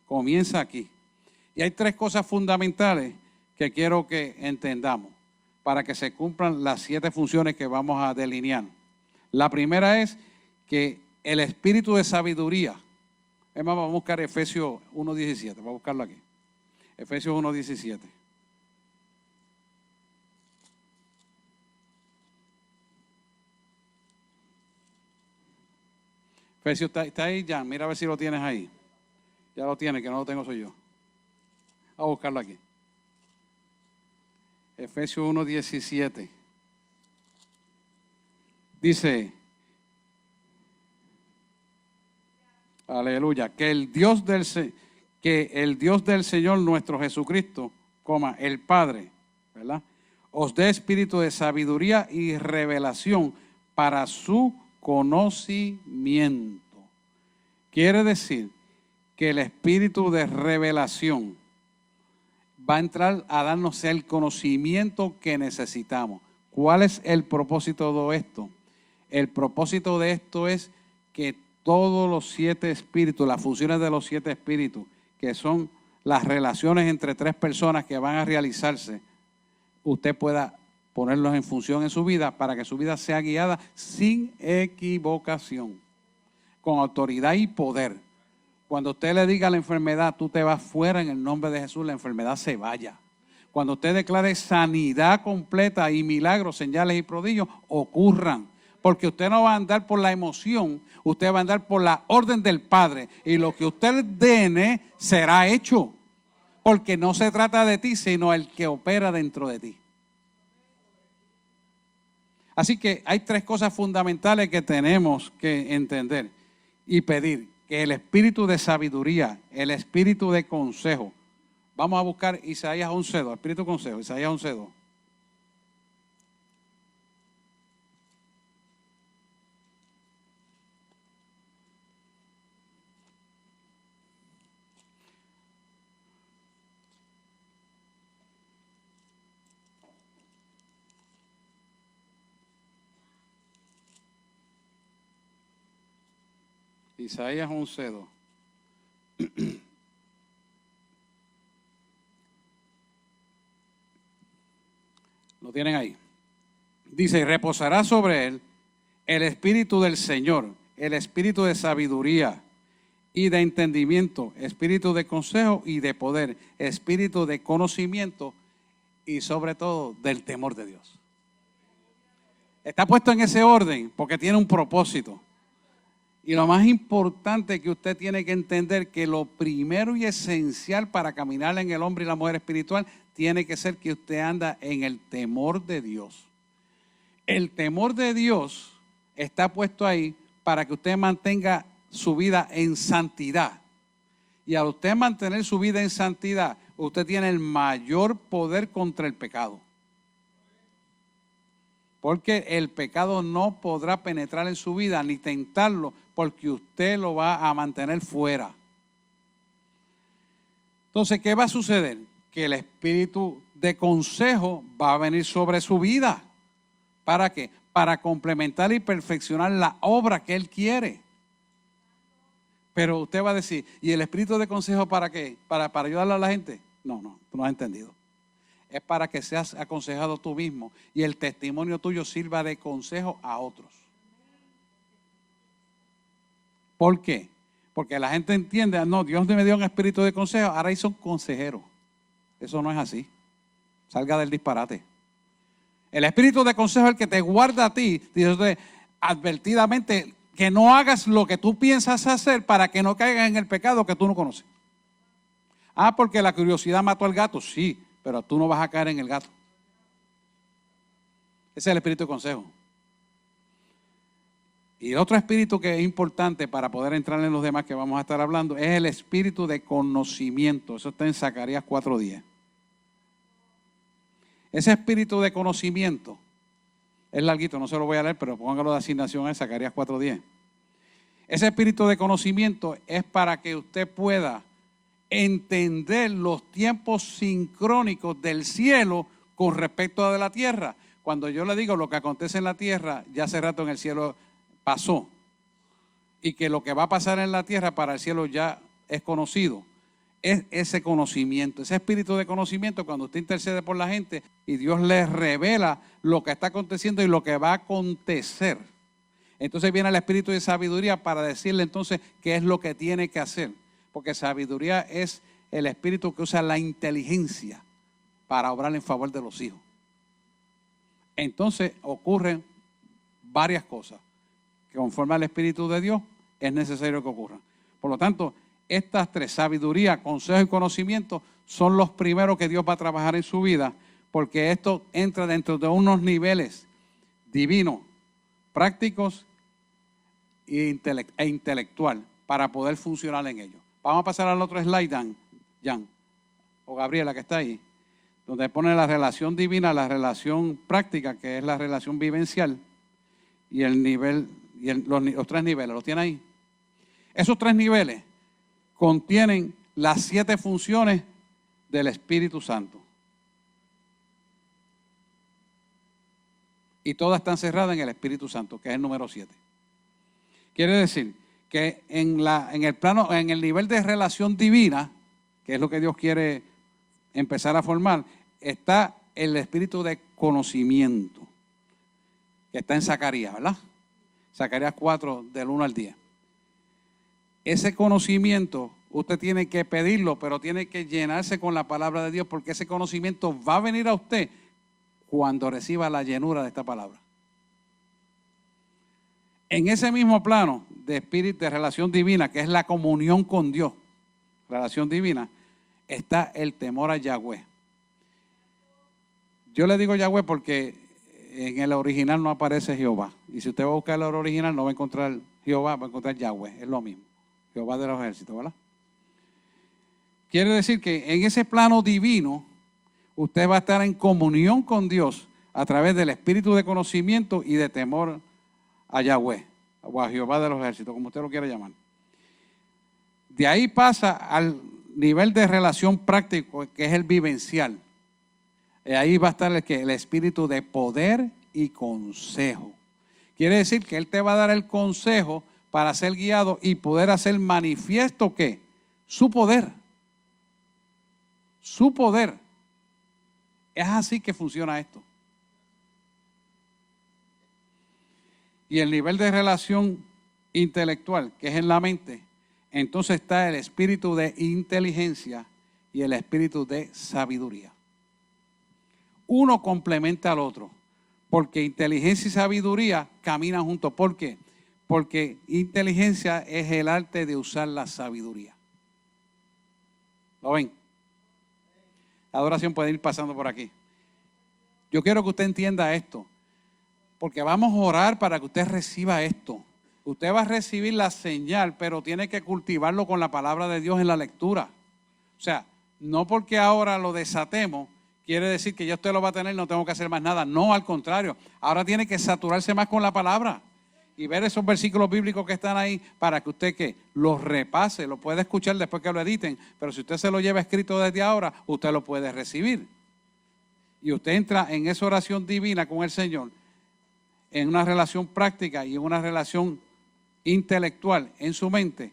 A: Comienza aquí. Y hay 3 cosas fundamentales que quiero que entendamos para que se cumplan las 7 funciones que vamos a delinear. La primera es que el espíritu de sabiduría, es más, vamos a buscar Efesios 1:17, vamos a buscarlo aquí. Efesios 1:17. Efesios, ¿está ahí ya? Mira a ver si lo tienes ahí. Ya lo tienes, que no lo tengo soy yo. Vamos a buscarlo aquí. Efesios 1:17. Dice, aleluya, que el Dios del Señor nuestro Jesucristo, el Padre, ¿verdad?, os dé espíritu de sabiduría y revelación para su conocimiento. Quiere decir que el espíritu de revelación va a entrar a darnos el conocimiento que necesitamos. ¿Cuál es el propósito de todo esto? El propósito de esto es que todos los 7 espíritus, las funciones de los 7 espíritus, que son las relaciones entre 3 personas que van a realizarse, usted pueda ponerlos en función en su vida para que su vida sea guiada sin equivocación, con autoridad y poder. Cuando usted le diga a la enfermedad, tú te vas fuera en el nombre de Jesús, la enfermedad se vaya. Cuando usted declare sanidad completa y milagros, señales y prodigios, ocurran. Porque usted no va a andar por la emoción, usted va a andar por la orden del Padre. Y lo que usted ordene será hecho. Porque no se trata de ti, sino el que opera dentro de ti. Así que hay 3 cosas fundamentales que tenemos que entender y pedir. Que el espíritu de sabiduría, el espíritu de consejo. Vamos a buscar Isaías 11:2, espíritu de consejo, Isaías 11:2. Isaías 11:2. Lo tienen ahí. Dice, reposará sobre él el espíritu del Señor, el espíritu de sabiduría y de entendimiento, espíritu de consejo y de poder, espíritu de conocimiento y sobre todo del temor de Dios. Está puesto en ese orden porque tiene un propósito. Y lo más importante que usted tiene que entender que lo primero y esencial para caminar en el hombre y la mujer espiritual tiene que ser que usted anda en el temor de Dios. El temor de Dios está puesto ahí para que usted mantenga su vida en santidad. Y al usted mantener su vida en santidad, usted tiene el mayor poder contra el pecado. Porque el pecado no podrá penetrar en su vida ni tentarlo, porque usted lo va a mantener fuera. Entonces, ¿qué va a suceder? Que el espíritu de consejo va a venir sobre su vida. ¿Para qué? Para complementar y perfeccionar la obra que Él quiere. Pero usted va a decir, ¿y el espíritu de consejo para qué? ¿Para ayudarle a la gente? No, tú no has entendido. Es para que seas aconsejado tú mismo y el testimonio tuyo sirva de consejo a otros. ¿Por qué? Porque la gente entiende, no, Dios me dio un espíritu de consejo, ahora ahí son consejeros. Eso no es así. Salga del disparate. El espíritu de consejo es el que te guarda a ti, dice advertidamente, que no hagas lo que tú piensas hacer para que no caigas en el pecado que tú no conoces. Ah, porque la curiosidad mató al gato, sí, pero tú no vas a caer en el gato. Ese es el espíritu de consejo. Y otro espíritu que es importante para poder entrar en los demás que vamos a estar hablando es el espíritu de conocimiento. Eso está en Zacarías 4:10. Ese espíritu de conocimiento es larguito, no se lo voy a leer, pero póngalo de asignación en Zacarías 4:10. Ese espíritu de conocimiento es para que usted pueda entender los tiempos sincrónicos del cielo con respecto a de la tierra. Cuando yo le digo lo que acontece en la tierra, ya hace rato en el cielo pasó. Y que lo que va a pasar en la tierra para el cielo ya es conocido. es ese conocimiento, ese espíritu de conocimiento cuando usted intercede por la gente y Dios les revela lo que está aconteciendo y lo que va a acontecer. Entonces viene el espíritu de sabiduría para decirle entonces qué es lo que tiene que hacer. Porque sabiduría es el espíritu que usa la inteligencia para obrar en favor de los hijos. Entonces ocurren varias cosas que conforme al espíritu de Dios es necesario que ocurran. Por lo tanto, estas tres, sabiduría, consejo y conocimiento, son los primeros que Dios va a trabajar en su vida, porque esto entra dentro de unos niveles divinos, prácticos e intelectual para poder funcionar en ellos. Vamos a pasar al otro slide, Jan, o Gabriela que está ahí, donde pone la relación divina, la relación práctica, que es la relación vivencial, y el nivel, los tres niveles, ¿los tiene ahí? Esos tres niveles contienen las 7 funciones del Espíritu Santo. Y todas están cerradas en el Espíritu Santo, que es el número 7. Quiere decir que en el nivel de relación divina, que es lo que Dios quiere empezar a formar, está el espíritu de conocimiento, que está en Zacarías, ¿verdad? Zacarías 4, del 1 al 10. Ese conocimiento usted tiene que pedirlo, pero tiene que llenarse con la palabra de Dios, porque ese conocimiento va a venir a usted cuando reciba la llenura de esta palabra. En ese mismo plano de espíritu, de relación divina, que es la comunión con Dios, relación divina, está el temor a Yahweh. Yo le digo Yahweh porque en el original no aparece Jehová. Y si usted va a buscar el original no va a encontrar Jehová, va a encontrar Yahweh. Es lo mismo. Jehová de los ejércitos, ¿verdad? Quiere decir que en ese plano divino usted va a estar en comunión con Dios a través del espíritu de conocimiento y de temor a Yahweh, o a Jehová de los ejércitos, como usted lo quiera llamar. De ahí pasa al nivel de relación práctico, que es el vivencial. Ahí va a estar el espíritu de poder y consejo. Quiere decir que Él te va a dar el consejo para ser guiado y poder hacer manifiesto ¿qué? Su poder. Su poder. Es así que funciona esto. Y el nivel de relación intelectual, que es en la mente, entonces está el espíritu de inteligencia y el espíritu de sabiduría. Uno complementa al otro, porque inteligencia y sabiduría caminan juntos. ¿Por qué? Porque inteligencia es el arte de usar la sabiduría. ¿Lo ven? La adoración puede ir pasando por aquí. Yo quiero que usted entienda esto, porque vamos a orar para que usted reciba esto. Usted va a recibir la señal, pero tiene que cultivarlo con la palabra de Dios en la lectura. O sea, no porque ahora lo desatemos, quiere decir que ya usted lo va a tener y no tengo que hacer más nada. No, al contrario. Ahora tiene que saturarse más con la palabra y ver esos versículos bíblicos que están ahí para que usted ¿qué? Los repase, lo puede escuchar después que lo editen, pero si usted se lo lleva escrito desde ahora, usted lo puede recibir. Y usted entra en esa oración divina con el Señor, en una relación práctica y en una relación intelectual en su mente.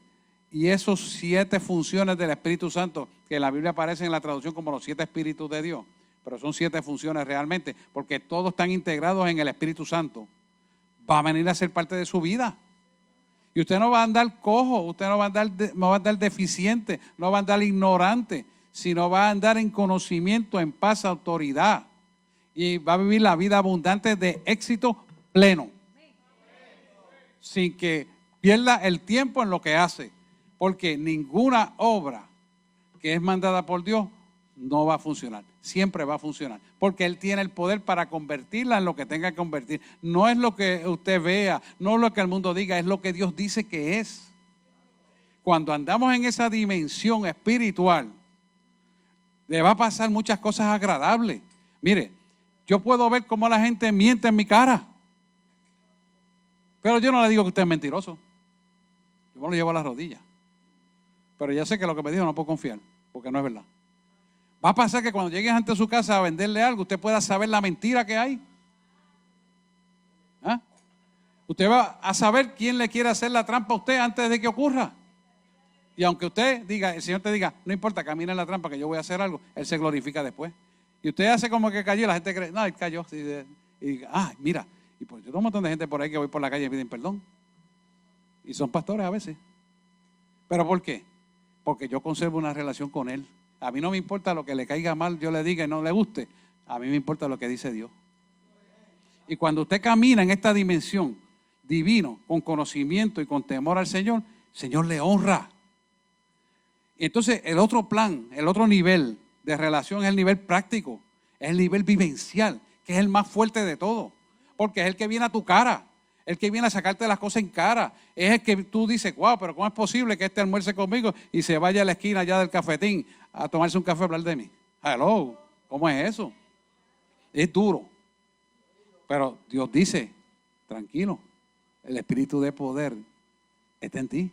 A: Y esos 7 funciones del Espíritu Santo, que en la Biblia aparecen en la traducción como los 7 Espíritus de Dios, pero son 7 funciones realmente, porque todos están integrados en el Espíritu Santo, va a venir a ser parte de su vida. Y usted no va a andar cojo, usted no va a andar deficiente, no va a andar ignorante, sino va a andar en conocimiento, en paz, autoridad. Y va a vivir la vida abundante de éxito pleno, sin que pierda el tiempo en lo que hace, porque ninguna obra que es mandada por Dios no va a funcionar, siempre va a funcionar, porque Él tiene el poder para convertirla en lo que tenga que convertir. No es lo que usted vea, no es lo que el mundo diga, es lo que Dios dice que es. Cuando andamos en esa dimensión espiritual, le va a pasar muchas cosas agradables. Mire, yo puedo ver cómo la gente miente en mi cara, pero yo no le digo que usted es mentiroso. Yo me lo llevo a las rodillas. Pero ya sé que lo que me dijo no puedo confiar, porque no es verdad. Va a pasar que cuando llegues ante su casa a venderle algo, usted pueda saber la mentira que hay. ¿Ah? Usted va a saber quién le quiere hacer la trampa a usted antes de que ocurra. Y aunque usted diga, el Señor te diga, no importa, camina en la trampa que yo voy a hacer algo, Él se glorifica después. Y usted hace como que cayó y la gente cree, no, Él cayó. Y mira, y pues yo tengo un montón de gente por ahí que voy por la calle y piden perdón. Y son pastores a veces. ¿Pero por qué? Porque yo conservo una relación con Él. A mí no me importa lo que le caiga mal, yo le diga y no le guste. A mí me importa lo que dice Dios. Y cuando usted camina en esta dimensión divino, con conocimiento y con temor al Señor, el Señor le honra. Y entonces el otro plan, el otro nivel de relación es el nivel práctico, es el nivel vivencial, que es el más fuerte de todo. Porque es el que viene a tu cara, el que viene a sacarte las cosas en cara. Es el que tú dices, wow, pero ¿cómo es posible que este almuerce conmigo y se vaya a la esquina allá del cafetín a tomarse un café a hablar de mí? Hello, ¿cómo es eso? Es duro. Pero Dios dice, tranquilo, el espíritu de poder está en ti.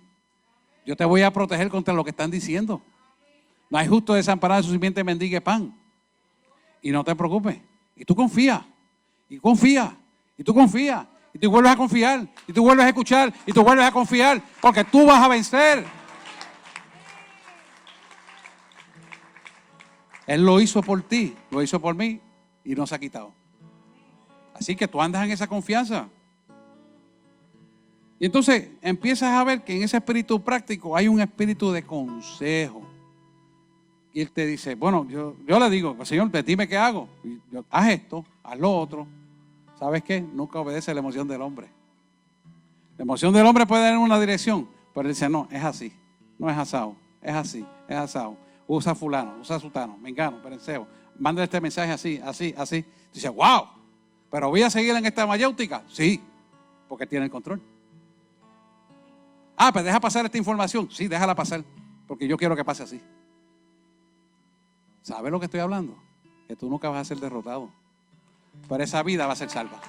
A: Yo te voy a proteger contra lo que están diciendo. No hay justo desamparado de su simiente mendigue pan. Y no te preocupes. Y tú confías. Y confías. Y tú confías. Y tú vuelves a confiar. Y tú vuelves a escuchar. Y tú vuelves a confiar. Porque tú vas a vencer. Él lo hizo por ti. Lo hizo por mí. Y no se ha quitado. Así que tú andas en esa confianza. Y entonces empiezas a ver que en ese espíritu práctico hay un espíritu de consejo. Y Él te dice, bueno, yo le digo, Señor, dime qué hago. Y haz esto, haz lo otro. ¿Sabes qué? Nunca obedece la emoción del hombre. La emoción del hombre puede ir en una dirección, pero Él dice, no, es así. No es asado, es así, es asado. Usa fulano, usa sutano, mengano, perenceo. Mándale este mensaje así, así, así. Dice, wow, pero voy a seguir en esta mayéutica. Sí, porque tiene el control. Pues deja pasar esta información. Sí, déjala pasar, porque yo quiero que pase así. ¿Sabes lo que estoy hablando? Que tú nunca vas a ser derrotado, pero esa vida va a ser salva.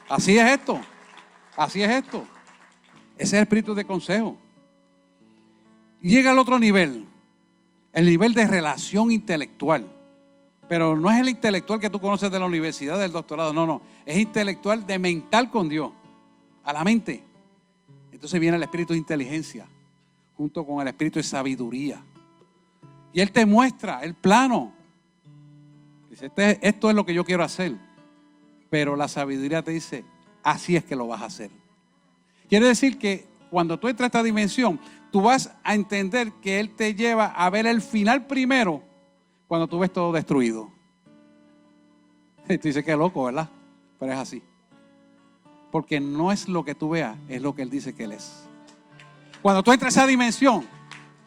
A: Así es esto. Así es esto. Ese es el espíritu de consejo. Y llega al otro nivel, el nivel de relación intelectual. Pero no es el intelectual que tú conoces de la universidad, del doctorado, no. Es intelectual de mental con Dios, a la mente. Entonces viene el espíritu de inteligencia, junto con el espíritu de sabiduría. Y Él te muestra el plano. Dice, esto es lo que yo quiero hacer. Pero la sabiduría te dice, así es que lo vas a hacer. Quiere decir que cuando tú entras a esta dimensión, tú vas a entender que Él te lleva a ver el final primero, cuando tú ves todo destruido. Y tú dices, qué loco, ¿verdad? Pero es así. Porque no es lo que tú veas, es lo que Él dice que Él es. Cuando tú entras a esa dimensión,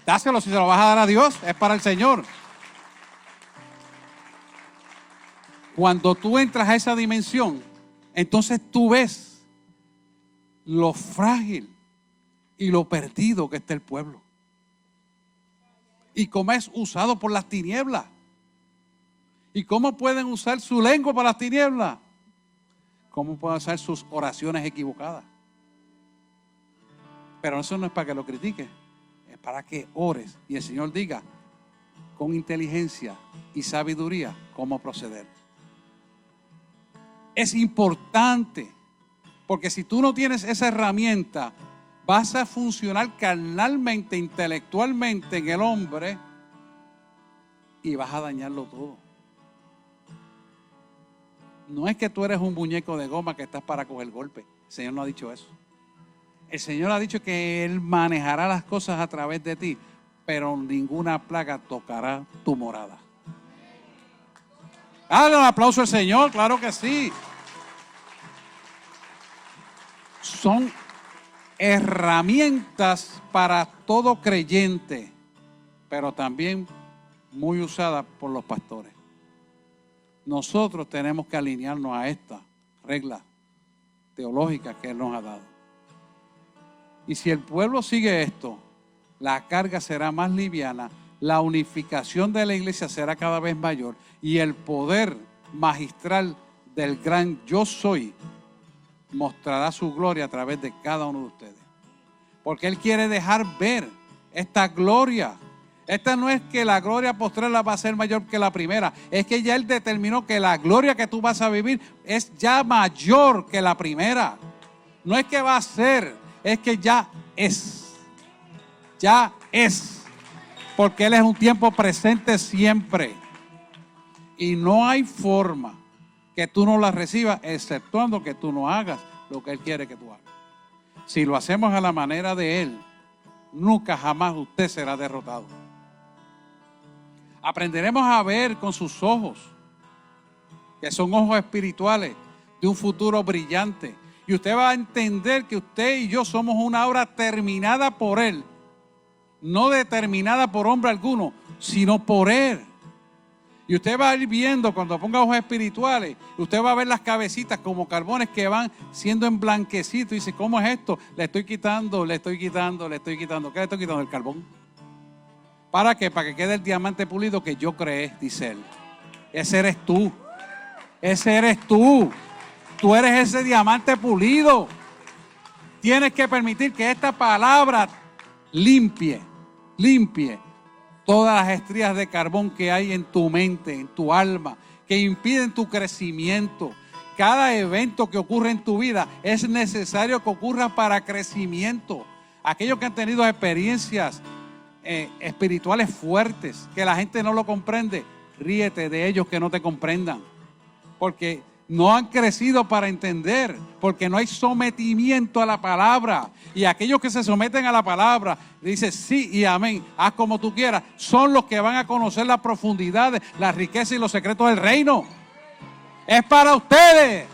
A: dáselo, si se lo vas a dar a Dios, es para el Señor. Cuando tú entras a esa dimensión, entonces tú ves lo frágil y lo perdido que está el pueblo. Y cómo es usado por las tinieblas. Y cómo pueden usar su lengua para las tinieblas. Cómo pueden usar sus oraciones equivocadas. Pero eso no es para que lo critiques. Es para que ores y el Señor diga con inteligencia y sabiduría cómo proceder. Es importante, porque si tú no tienes esa herramienta, vas a funcionar carnalmente, intelectualmente en el hombre y vas a dañarlo todo. No es que tú eres un muñeco de goma que estás para coger golpe. El Señor no ha dicho eso. El Señor ha dicho que Él manejará las cosas a través de ti, pero ninguna plaga tocará tu morada. Dale un aplauso al Señor, claro que sí. Son herramientas para todo creyente, pero también muy usadas por los pastores. Nosotros tenemos que alinearnos a esta regla teológica que Él nos ha dado. Y si el pueblo sigue esto, la carga será más liviana, la unificación de la iglesia será cada vez mayor y el poder magistral del gran yo soy mostrará su gloria a través de cada uno de ustedes. Porque Él quiere dejar ver esta gloria. Esta no es que la gloria postrera va a ser mayor que la primera. Es que ya Él determinó que la gloria que tú vas a vivir es ya mayor que la primera. No es que va a ser, es que ya es. Ya es. Porque Él es un tiempo presente siempre. Y no hay forma que tú no la recibas, exceptuando que tú no hagas lo que Él quiere que tú hagas. Si lo hacemos a la manera de Él, nunca jamás usted será derrotado. Aprenderemos a ver con sus ojos, que son ojos espirituales, de un futuro brillante. Y usted va a entender que usted y yo somos una obra terminada por Él. No determinada por hombre alguno, sino por Él. Y usted va a ir viendo, cuando ponga ojos espirituales, usted va a ver las cabecitas como carbones que van siendo emblanquecidos. Y dice, ¿cómo es esto? Le estoy quitando, le estoy quitando, le estoy quitando. ¿Qué le estoy quitando? El carbón. ¿Para qué? Para que quede el diamante pulido que yo creé, dice Él. Ese eres tú. Ese eres tú. Tú eres ese diamante pulido. Tienes que permitir que esta palabra limpie todas las estrías de carbón que hay en tu mente, en tu alma, que impiden tu crecimiento. Cada evento que ocurre en tu vida es necesario que ocurra para crecimiento. Aquellos que han tenido experiencias espirituales fuertes, que la gente no lo comprende, ríete de ellos que no te comprendan. Porque no han crecido para entender, porque no hay sometimiento a la palabra. Y aquellos que se someten a la palabra, dicen sí y amén, haz como tú quieras, son los que van a conocer las profundidades, las riquezas y los secretos del reino. Es para ustedes.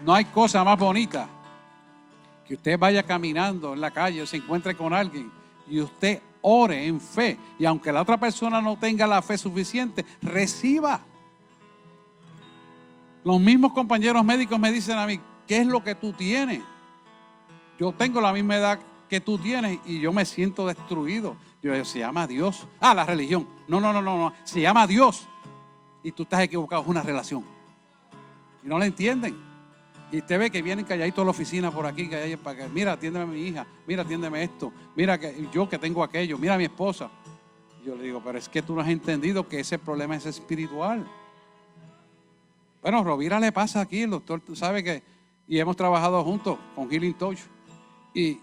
A: No hay cosa más bonita que usted vaya caminando en la calle o se encuentre con alguien y usted ore en fe, y aunque la otra persona no tenga la fe suficiente, reciba. Los mismos compañeros médicos me dicen a mí, ¿qué es lo que tú tienes? Yo tengo la misma edad que tú tienes y yo me siento destruido. Yo digo, se llama Dios. La religión. No, se llama Dios. Y tú estás equivocado, es una relación. Y no la entienden. Y usted ve que vienen calladitos a la oficina por aquí, para que, mira, atiéndeme a mi hija, mira, atiéndeme esto, mira que yo que tengo aquello, mira a mi esposa. Yo le digo, pero es que tú no has entendido que ese problema es espiritual. Bueno, Rovira le pasa aquí, el doctor sabe que, y hemos trabajado juntos con Healing Touch, y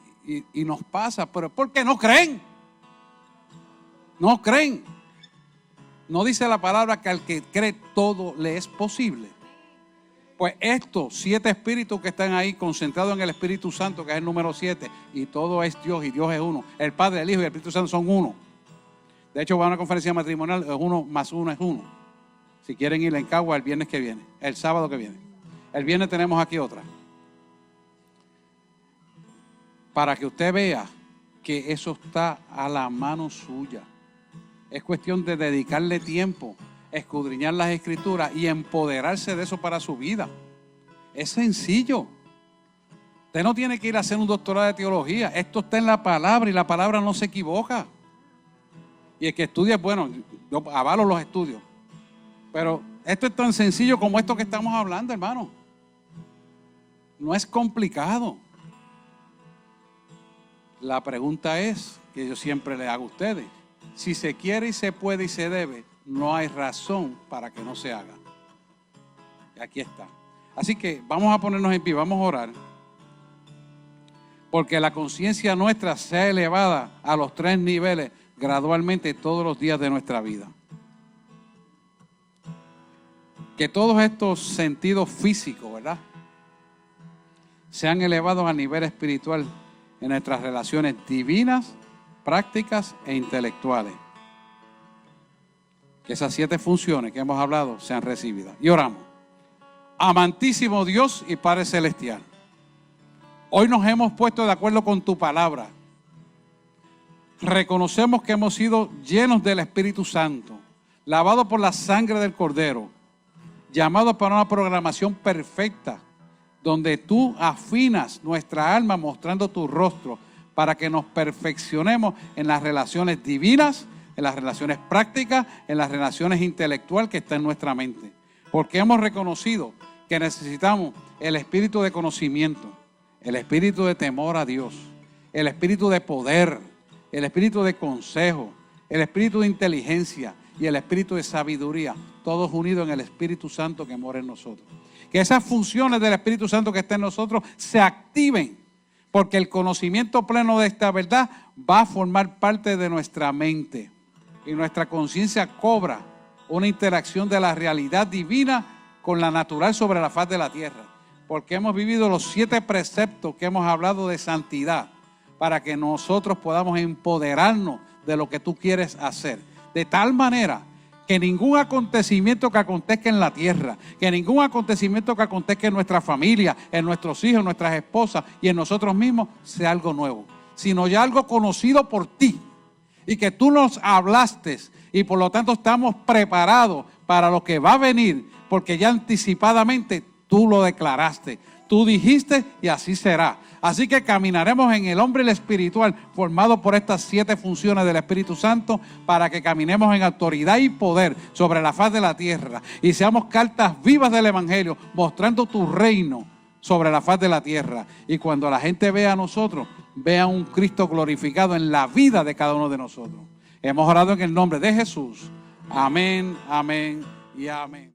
A: nos pasa, pero ¿por qué no creen? No creen. No dice la palabra que al que cree todo le es posible. Pues estos 7 espíritus que están ahí concentrados en el Espíritu Santo, que es el número 7, y todo es Dios y Dios es uno. El Padre, el Hijo y el Espíritu Santo son uno. De hecho, va a una conferencia matrimonial, 1 más 1 es 1. Si quieren ir en Cagua el viernes que viene, el sábado que viene. El viernes tenemos aquí otra. Para que usted vea que eso está a la mano suya. Es cuestión de dedicarle tiempo, escudriñar las escrituras y empoderarse de eso para su vida. Es sencillo. Usted no tiene que ir a hacer un doctorado de teología. Esto está en la palabra y la palabra no se equivoca. Y el que estudia, bueno, yo avalo los estudios. Pero esto es tan sencillo como esto que estamos hablando, hermano. No es complicado. La pregunta es, que yo siempre le hago a ustedes, si se quiere y se puede y se debe, no hay razón para que no se haga. Y aquí está. Así que vamos a ponernos en pie, vamos a orar. Porque la conciencia nuestra sea elevada a los 3 niveles gradualmente todos los días de nuestra vida. Que todos estos sentidos físicos, ¿verdad?, sean elevados a nivel espiritual en nuestras relaciones divinas, prácticas e intelectuales. Que esas 7 funciones que hemos hablado sean recibidas. Y oramos. Amantísimo Dios y Padre Celestial, hoy nos hemos puesto de acuerdo con tu palabra. Reconocemos que hemos sido llenos del Espíritu Santo, lavados por la sangre del Cordero, llamados para una programación perfecta, donde tú afinas nuestra alma mostrando tu rostro para que nos perfeccionemos en las relaciones divinas, en las relaciones prácticas, en las relaciones intelectuales que están en nuestra mente. Porque hemos reconocido que necesitamos el espíritu de conocimiento, el espíritu de temor a Dios, el espíritu de poder, el espíritu de consejo, el espíritu de inteligencia y el espíritu de sabiduría, todos unidos en el Espíritu Santo que mora en nosotros. Que esas funciones del Espíritu Santo que está en nosotros se activen, porque el conocimiento pleno de esta verdad va a formar parte de nuestra mente y nuestra conciencia cobra una interacción de la realidad divina con la natural sobre la faz de la tierra, porque hemos vivido los 7 preceptos que hemos hablado de santidad, para que nosotros podamos empoderarnos de lo que tú quieres hacer, de tal manera que ningún acontecimiento que acontezca en la tierra, que ningún acontecimiento que acontezca en nuestra familia, en nuestros hijos, en nuestras esposas y en nosotros mismos sea algo nuevo, sino ya algo conocido por ti y que tú nos hablaste y por lo tanto estamos preparados para lo que va a venir, porque ya anticipadamente tú lo declaraste, tú dijiste y así será. Así que caminaremos en el hombre y el espiritual, formado por estas 7 funciones del Espíritu Santo, para que caminemos en autoridad y poder sobre la faz de la tierra y seamos cartas vivas del Evangelio, mostrando tu reino sobre la faz de la tierra. Y cuando la gente vea a nosotros, vea un Cristo glorificado en la vida de cada uno de nosotros. Hemos orado en el nombre de Jesús. Amén, amén y amén.